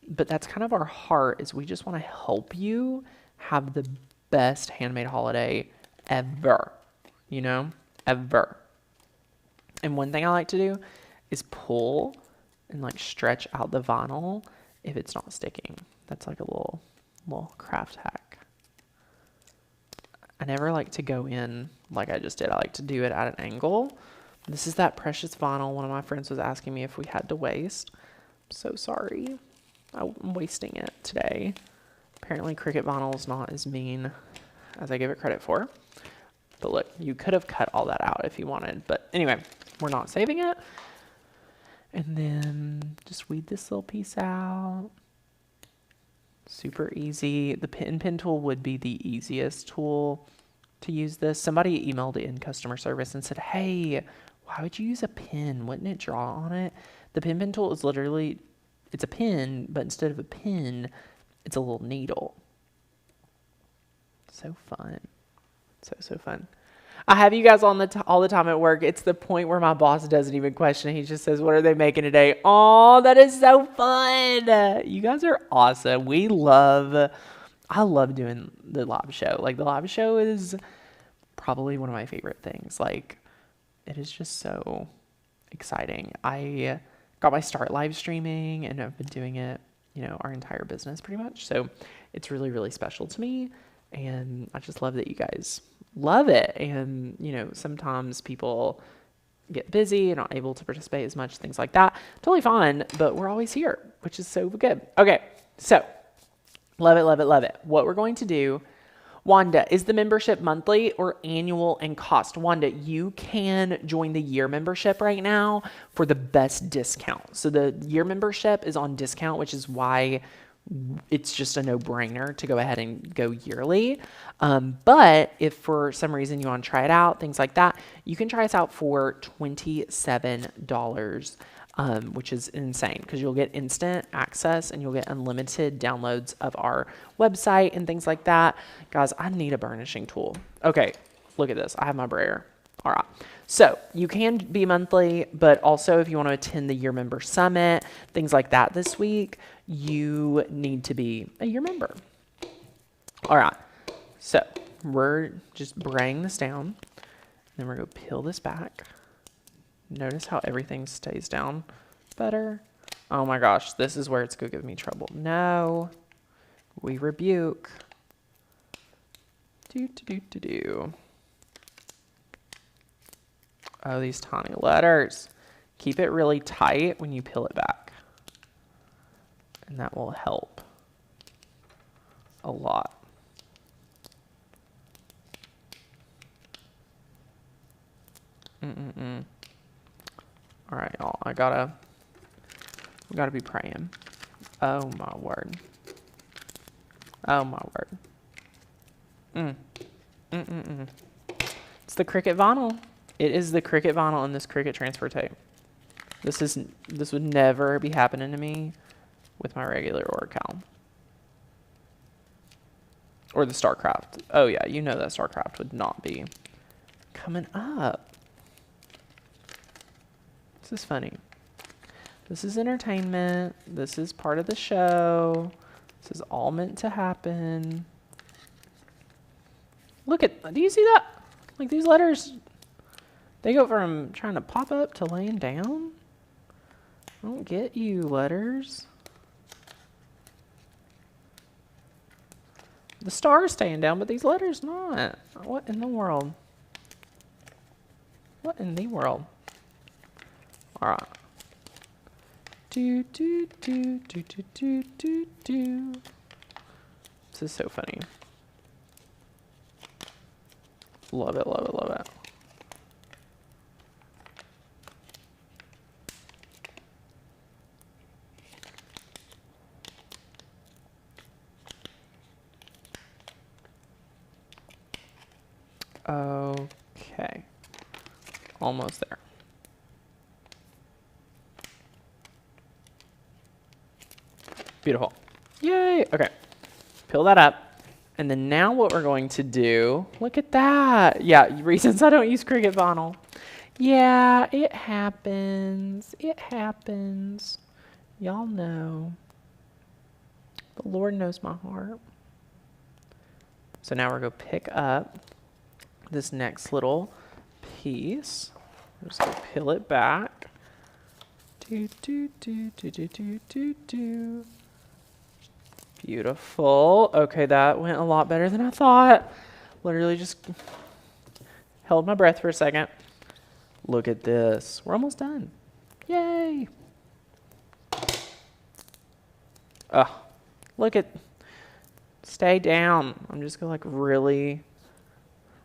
But that's kind of our heart, is we just want to help you have the best handmade holiday ever, ever. And one thing I like to do is pull and like stretch out the vinyl if it's not sticking. That's like a little craft hack. I never like to go in like I just did. I like to do it at an angle. This is that precious vinyl. One of my friends was asking me if we had to waste. I'm so sorry. I'm wasting it today. Apparently Cricut vinyl is not as mean as I give it credit for. But look, you could have cut all that out if you wanted. But anyway, we're not saving it. And then just weed this little piece out. Super easy. The pin tool would be the easiest tool to use this. Somebody emailed in customer service and said, hey, why would you use a pin? Wouldn't it draw on it? The pin tool is literally, it's a pin, but instead of a pin, it's a little needle. So fun. So fun. I have you guys on all the time at work. It's the point where my boss doesn't even question. He just says, what are they making today? Oh, that is so fun. You guys are awesome. I love doing the live show. Like, the live show is probably one of my favorite things. Like, it is just so exciting. I got my start live streaming, and I've been doing it, our entire business pretty much. So it's really, really special to me. And I just love that you guys love it. And, sometimes people get busy and not able to participate as much, things like that. Totally fine, but we're always here, which is so good. Okay, so love it, love it, love it. What we're going to do, Wanda, is the membership monthly or annual in cost? Wanda, you can join the year membership right now for the best discount. So the year membership is on discount, which is why it's just a no-brainer to go ahead and go yearly. But if for some reason you want to try it out, things like that, you can try us out for $27, which is insane because you'll get instant access and you'll get unlimited downloads of our website and things like that. Guys, I need a burnishing tool. Okay, look at this. I have my brayer. All right. So you can be monthly, but also if you want to attend the Year Member Summit, things like that this week, you need to be a year member. All right. So we're just braying this down. Then we're going to peel this back. Notice how everything stays down better. Oh my gosh, this is where it's going to give me trouble. No, we rebuke. Do. Oh, these tiny letters. Keep it really tight when you peel it back. And that will help a lot. All right, y'all. We gotta be praying. Oh my word. Oh my word. It's the Cricut vinyl. It is the Cricut vinyl and this Cricut transfer tape. This would never be happening to me with my regular Oracal. Or the StarCraft. Oh yeah, you know that StarCraft would not be coming up. This is funny. This is entertainment. This is part of the show. This is all meant to happen. Look at, do you see that? Like these letters, they go from trying to pop up to laying down. I don't get you, letters. The star is staying down, but these letters not. What in the world? What in the world? All right. Do. This is so funny. Love it, love it, love it. Okay. Almost there. Beautiful. Yay. Okay. Peel that up. And then now what we're going to do, look at that. Yeah, reasons I don't use Cricut vinyl. Yeah, it happens. It happens. Y'all know. The Lord knows my heart. So now we're going to pick up this next little piece. We're just going to peel it back. Beautiful. Okay, that went a lot better than I thought. Literally just held my breath for a second. Look at this. We're almost done. Yay. Oh, look at, stay down. I'm just gonna like really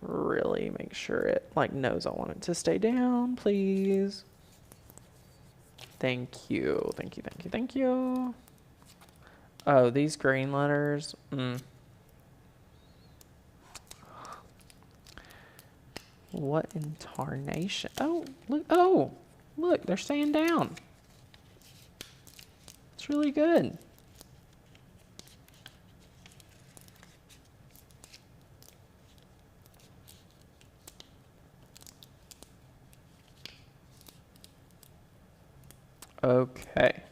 make sure it like knows I want it to stay down, please. Thank you. Thank you, thank you, thank you. Oh, these green letters. What in tarnation? Oh, look. Oh, look. They're staying down. It's really good. Okay.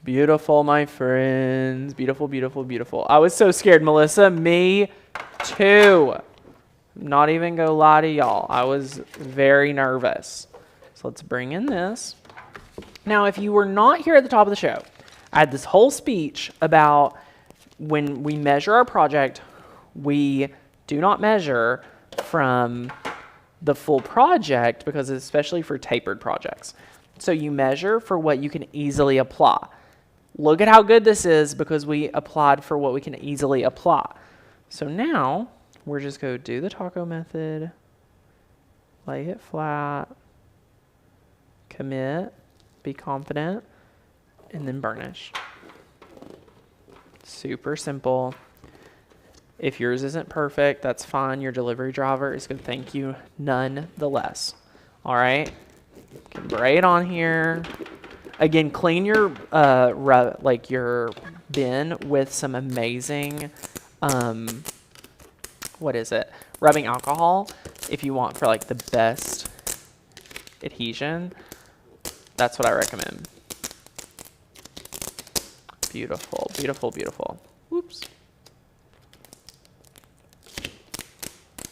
Beautiful, my friends. Beautiful, beautiful, beautiful. I was so scared, Melissa. Me too. Not even gonna lie to y'all. I was very nervous. So let's bring in this. Now, if you were not here at the top of the show, I had this whole speech about when we measure our project, we do not measure from the full project because especially for tapered projects. So you measure for what you can easily apply. Look at how good this is because we applied for what we can easily apply. So now we're just going to do the taco method, lay it flat, commit, be confident. and then burnish. Super simple. If yours isn't perfect, that's fine. Your delivery driver is going to thank you nonetheless. All right. You can braid on here. Again, clean your your bin with some amazing, what is it? Rubbing alcohol. If you want for like the best adhesion, that's what I recommend. Beautiful, beautiful, beautiful. Whoops.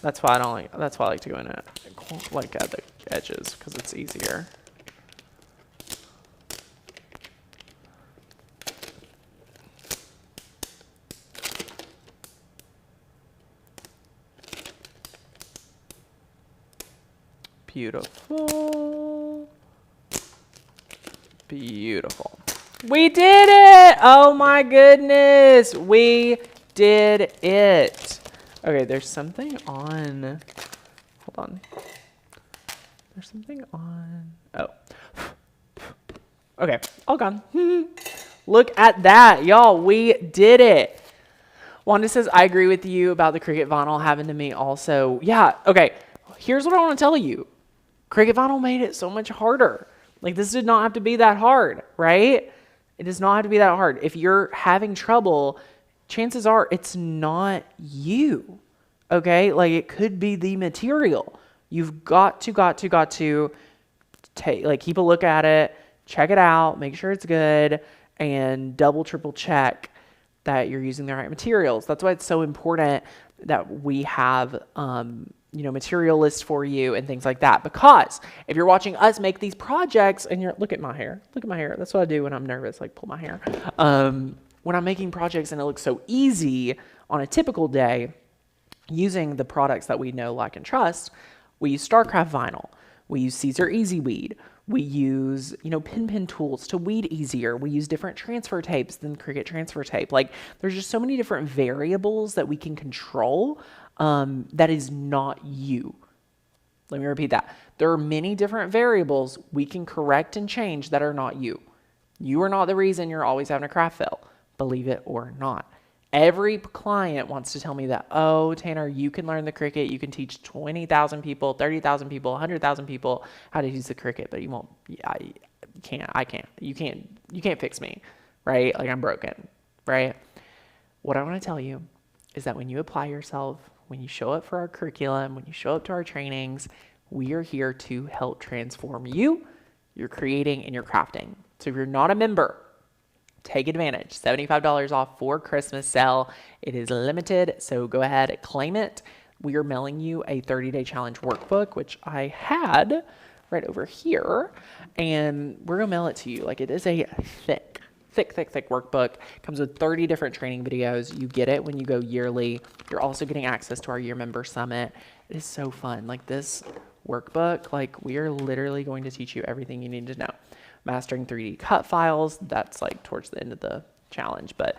That's why I don't like. That's why I like to go in it, like at the edges, because it's easier. Beautiful. Beautiful. We did it! Oh my goodness! We did it. Okay, there's something on. Hold on. There's something on. Oh. Okay, all gone. Look at that, y'all. We did it. Wanda says, I agree with you about the Cricut vinyl happened to me also. Yeah, okay. Here's what I want to tell you. Cricut vinyl made it so much harder. Like, this did not have to be that hard, right? It does not have to be that hard. If you're having trouble, chances are it's not you, okay? Like, it could be the material. You've got to take, like, keep a look at it, check it out, make sure it's good, and double, triple check that you're using the right materials. That's why it's so important that we have, material lists for you and things like that. Because if you're watching us make these projects and look at my hair. That's what I do when I'm nervous, like pull my hair. When I'm making projects and it looks so easy on a typical day, using the products that we know, like, and trust, we use StarCraft vinyl. We use Caesar Easy Weed. We use, pin tools to weed easier. We use different transfer tapes than Cricut transfer tape. Like, there's just so many different variables that we can control that is not you. Let me repeat that. There are many different variables we can correct and change that are not you. You are not the reason you're always having a craft fail, believe it or not. Every client wants to tell me that, oh, Tanner, you can learn the Cricut. You can teach 20,000 people, 30,000 people, 100,000 people how to use the Cricut, but you won't, I can't. You can't fix me, right? Like, I'm broken, right? What I want to tell you is that when you apply yourself, when you show up for our curriculum, when you show up to our trainings, we are here to help transform you, your creating, and your crafting. So if you're not a member, take advantage. $75 off for Christmas sale. It is limited, so go ahead and claim it. We are mailing you a 30-day challenge workbook, which I had right over here, and we're gonna mail it to you. Like, it is a thick workbook. It comes with 30 different training videos. You get it when you go yearly. You're also getting access to our year member summit. It is so fun. Like, this workbook, like, we are literally going to teach you everything you need to know. Mastering 3D cut files, that's like towards the end of the challenge, but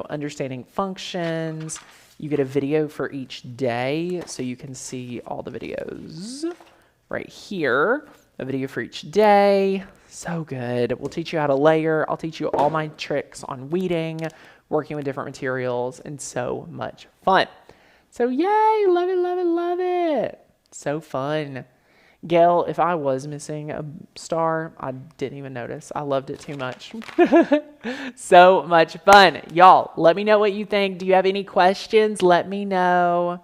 understanding functions. You get a video for each day, so you can see all the videos right here. A video for each day. So good. We'll teach you how to layer. I'll teach you all my tricks on weeding, working with different materials, and so much fun. So yay, love it, love it, love it. So fun. Gail, if I was missing a star, I didn't even notice. I loved it too much. So much fun. Y'all, let me know what you think. Do you have any questions? Let me know.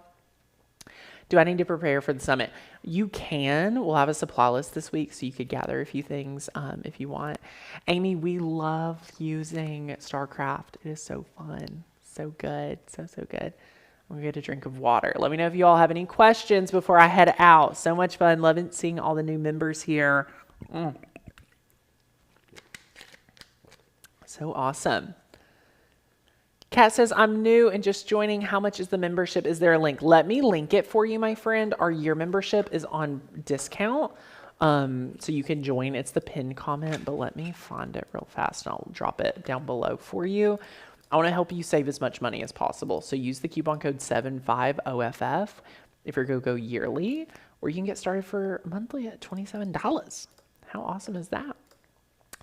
Do I need to prepare for the summit? You can. We'll have a supply list this week, so you could gather a few things if you want. Amy, we love using StarCraft. It is so fun. So good. So good. I'm going to get a drink of water. Let me know if you all have any questions before I head out. So much fun. Loving seeing all the new members here. So awesome. Kat says, I'm new and just joining. How much is the membership? Is there a link? Let me link it for you, my friend. Our year membership is on discount. So you can join. It's the pinned comment, but let me find it real fast and I'll drop it down below for you. I want to help you save as much money as possible. So use the coupon code 75OFF if you're going to go yearly, or you can get started for monthly at $27. How awesome is that?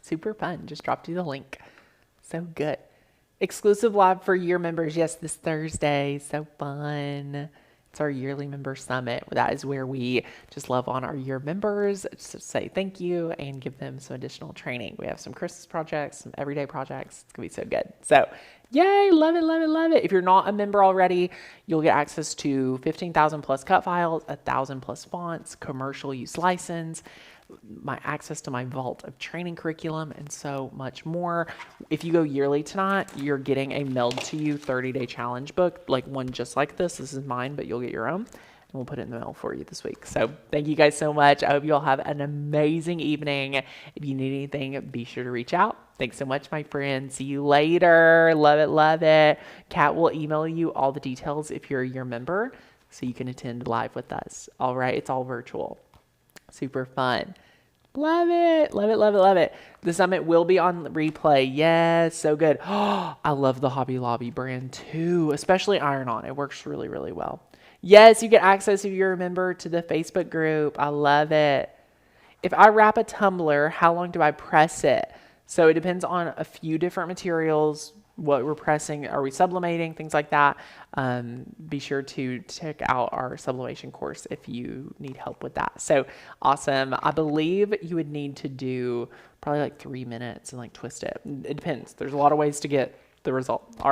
Super fun. Just dropped you the link. So good. Exclusive live for year members. Yes, this Thursday. So fun. It's our yearly member summit. That is where we just love on our year members, just say thank you and give them some additional training. We have some Christmas projects, some everyday projects. It's going to be so good. So yay, love it, love it, love it. If you're not a member already, you'll get access to 15,000 plus cut files, 1,000 plus fonts, commercial use license, my access to my vault of training curriculum, and so much more. If you go yearly tonight, you're getting a mailed to you 30-day challenge book, like one just like this. This is mine, but you'll get your own, and we'll put it in the mail for you this week. So thank you guys so much. I hope you all have an amazing evening. If you need anything, be sure to reach out. Thanks so much, my friend. See you later. Love it, love it. Kat will email you all the details if you're your member, so you can attend live with us. All right, it's all virtual. Super fun. Love it. Love it. Love it. Love it. The summit will be on replay. Yes. So good. Oh, I love the Hobby Lobby brand too, especially iron-on. It works really, really well. Yes. You get access if you're a member to the Facebook group. I love it. If I wrap a tumbler, how long do I press it? So it depends on a few different materials, what we're pressing, are we sublimating, things like that. Be sure to check out our sublimation course if you need help with that. So awesome. I believe you would need to do probably like 3 minutes and like twist it. It depends. There's a lot of ways to get the result. All right.